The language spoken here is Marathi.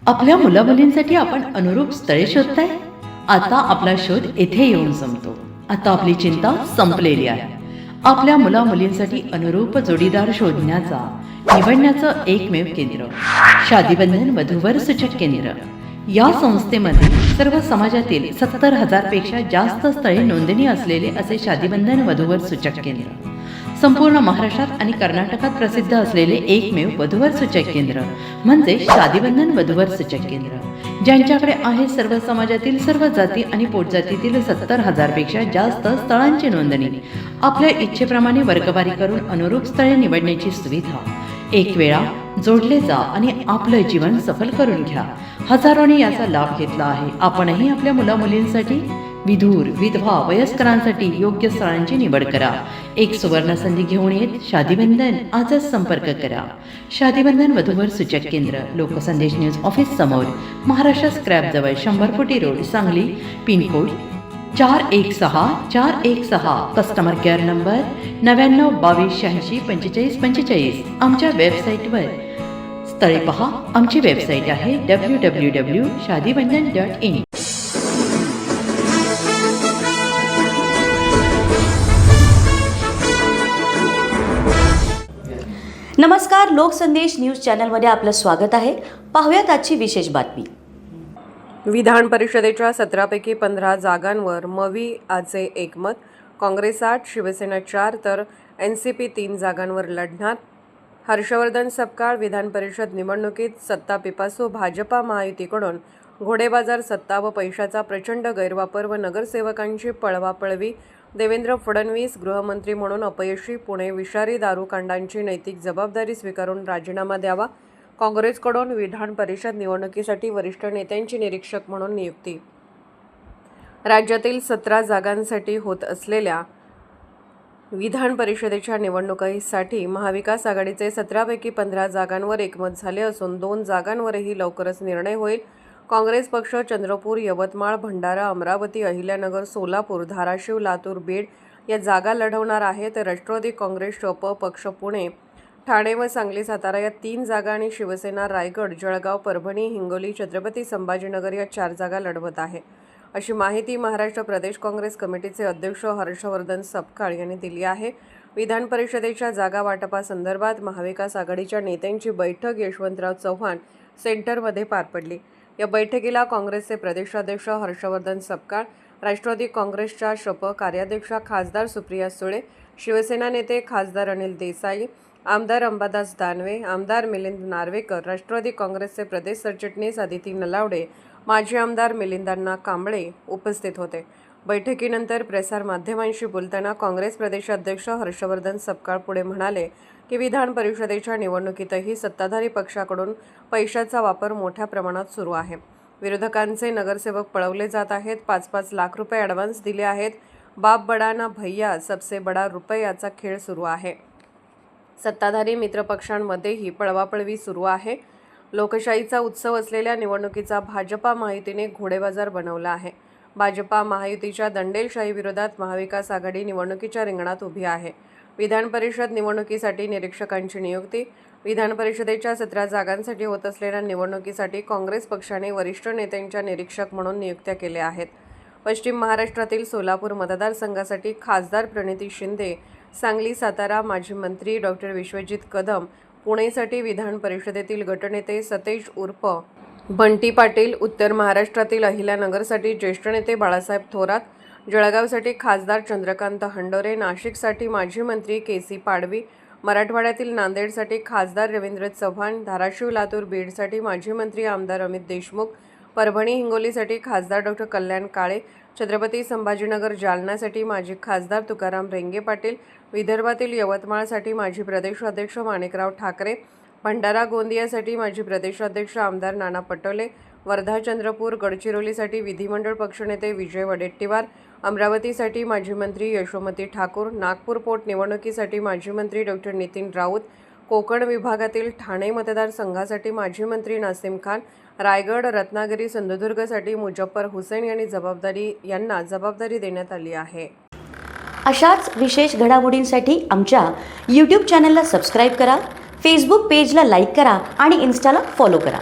आपल्या मुलामुलींसाठी आपण अनुरूप स्थळे शोधताय? आता आपला शोध येथे येऊन संपतो. आता आपली चिंता संपलेली आहे. आपल्या मुलामुलींसाठी अनुरूप जोडीदार शोधण्याचा निवडण्याचं एकमेव केंद्र शादीबंधन वधूवर सूचक केंद्र. या संस्थेमध्ये सर्व समाजातील 70,000 पेक्षा जास्त स्थळे नोंदणी असलेले असे शादीबंधन वधूवर सूचक केंद्र. संपूर्ण महाराष्ट्रात आणि कर्नाटकात प्रसिद्ध असलेले एकमेव वधूवर सूचक केंद्र म्हणजे शादीबंधन वधूवर सूचक केंद्र, ज्यांच्याकडे आहे सर्व समाजातील सर्व जाती आणि पोटजातीतील 70,000 पेक्षा जास्त स्थळांची नोंदणी. आपल्या इच्छेप्रमाणे वर्गवारी करून अनुरूप स्थळे निवडण्याची सुविधा. एक वेळा जोडले जा आणि आपलं जीवन सफल करून घ्या. हजारोंनी याचा लाभ घेतला आहे. आपणही आपल्या मुलामुलींसाठी, विधूर, विधवा, वयस्करांसाठी योग्य स्थळांची निवड करा. एक सुवर्ण संधी घेऊन येत शादीबंधन. आजच संपर्क करा. शादीबंधन वधूवर सूचक केंद्र, लोकसंदेश न्यूज ऑफिस समोर, महाराष्ट्र स्क्रॅप जवळ, 100 फुटी road, Sangli. Pincode 416416. Customer care number 9922864545. आमच्या वेबसाईटवर स्थळे पहा. आमची वेबसाईट आहे www.shadibandhan.in. नमस्कार, लोकसंदेश न्यूज चॅनलमध्ये आपलं स्वागत आहे. पाहूयात आजची विशेष बातमी. विधान परिषदेच्या 17पैकी 15 जागांवर मविआचे एकमत. काँग्रेस 8, शिवसेना 4 तर NCP 3 जागांवर लढणार. हर्षवर्धन सपकाळ. विधान परिषद निवडणुकीत सत्ता पिपासू भाजपा महायुतीकडून घोडेबाजार, सत्ता व पैशाचा प्रचंड गैरवापर व नगरसेवकांची पळवापळवी. देवेंद्र फडणवीस गृहमंत्री म्हणून अपयशी. पुणे विषारी दारूकांडांची नैतिक जबाबदारी स्वीकारून राजीनामा द्यावा. काँग्रेसकडून विधान परिषद निवडणुकीसाठी वरिष्ठ नेत्यांची निरीक्षक म्हणून नियुक्ती. राज्यातील 17 जागांसाठी होत असलेल्या विधान परिषदेच्या निवडणुकीसाठी महाविकास आघाडीचे 17पैकी 15 जागांवर एकमत झाले असून 2 जागांवरही लवकरच निर्णय होईल. काँग्रेस पक्ष चंद्रपूर, यवतमाळ, भंडारा, अमरावती, अहिल्यानगर, सोलापूर, धाराशिव, लातूर, बीड या जागा लढवणार आहे. तर राष्ट्रवादी काँग्रेस पक्ष पुणे, ठाणे व सांगली, सातारा या 3 जागा आणि शिवसेना रायगड, जळगाव, परभणी, हिंगोली, छत्रपती संभाजीनगर या 4 जागा लढवत आहे, अशी माहिती महाराष्ट्र प्रदेश काँग्रेस कमिटीचे अध्यक्ष हर्षवर्धन सपकाळ यांनी दिली आहे. विधान परिषदेच्या जागा वाटपासंदर्भात महाविकास आघाडीच्या नेत्यांची बैठक यशवंतराव चव्हाण सेंटरमध्ये पार पडली. या बैठकीला काँग्रेसचे प्रदेशाध्यक्ष हर्षवर्धन सपकाळ, राष्ट्रवादी काँग्रेसच्या कार्याध्यक्षा खासदार सुप्रिया सुळे, शिवसेना नेते खासदार अनिल देसाई, आमदार अंबादास दानवे, आमदार मिलिंद नार्वेकर, राष्ट्रवादी काँग्रेसचे प्रदेश सरचिटणीस अदिती नलावडे, माजी आमदार मिलिंदांना कांबळे उपस्थित होते. बैठकीनंतर प्रसारमाध्यमांशी बोलताना काँग्रेस प्रदेशाध्यक्ष हर्षवर्धन सपकाळ पुढे म्हणाले की विधान परिषदेच्या निवडणुकीतही सत्ताधारी पक्षाकडून पैशाचा वापर मोठ्या प्रमाणात सुरू आहे. विरोधकांचे नगरसेवक पळवले जात आहेत. 5-5 लाख रुपये ॲडव्हान्स दिले आहेत. बाप बडा ना भैया सबसे बडा रुपये याचा खेळ सुरू आहे. सत्ताधारी मित्रपक्षांमध्येही पळवापळवी सुरू आहे. लोकशाहीचा उत्सव असलेल्या निवडणुकीचा भाजपा महायुतीने घोडेबाजार बनवला आहे. भाजपा महायुतीच्या दंडेलशाही विरोधात महाविकास आघाडी निवडणुकीच्या रिंगणात उभी आहे. विधान परिषद निवडणुकीसाठी निरीक्षकांची नियुक्ती. विधान परिषदेच्या 17 जागांसाठी होत असलेल्या निवडणुकीसाठी काँग्रेस पक्षाने वरिष्ठ नेत्यांच्या निरीक्षक म्हणून नियुक्त्या केल्या आहेत. पश्चिम महाराष्ट्रातील सोलापूर मतदारसंघासाठी खासदार प्रणिती शिंदे, सांगली सातारा माजी मंत्री डॉक्टर विश्वजित कदम, पुणेसाठी विधान परिषदेतील गटनेते सतेज उर्फ बंटी पाटील, उत्तर महाराष्ट्रातील अहिल्यानगरसाठी ज्येष्ठ नेते बाळासाहेब थोरात, जळगावसाठी खासदार चंद्रकांत हंडोरे, नाशिकसाठी माजी मंत्री KC पाडवी, मराठवाड्यातील नांदेडसाठी खासदार रवींद्र चव्हाण, धाराशिव, लातूर, बीडसाठी माजी मंत्री आमदार अमित देशमुख, परभणी, हिंगोलीसाठी खासदार डॉक्टर कल्याण काळे, छत्रपती संभाजीनगर, जालन्यासाठी माजी खासदार तुकाराम रेंगे पाटील, विदर्भातील यवतमाळसाठी माजी प्रदेशाध्यक्ष माणिकराव ठाकरे, भंडारा गोंदियासाठी माजी प्रदेशाध्यक्ष आमदार नाना पटोले, वर्धा, चंद्रपूर, गडचिरोलीसाठी विधिमंडळ पक्षनेते विजय वडेट्टीवार, अमरावतीसाठी माजी मंत्री यशोमती ठाकूर, नागपूर पोटनिवडणुकीसाठी माजी मंत्री डॉक्टर नितीन राऊत, कोकण विभागातील ठाणे मतदारसंघासाठी माजी मंत्री नासिम खान, रायगड, रत्नागिरी, सिंधुदुर्गसाठी मुजफ्फर हुसेन यांना जबाबदारी देण्यात आली आहे. अशाच विशेष घडामोडींसाठी आमच्या YouTube चॅनलला सबस्क्राईब करा, फेसबुक पेजला लाईक करा आणि इन्स्टाला फॉलो करा.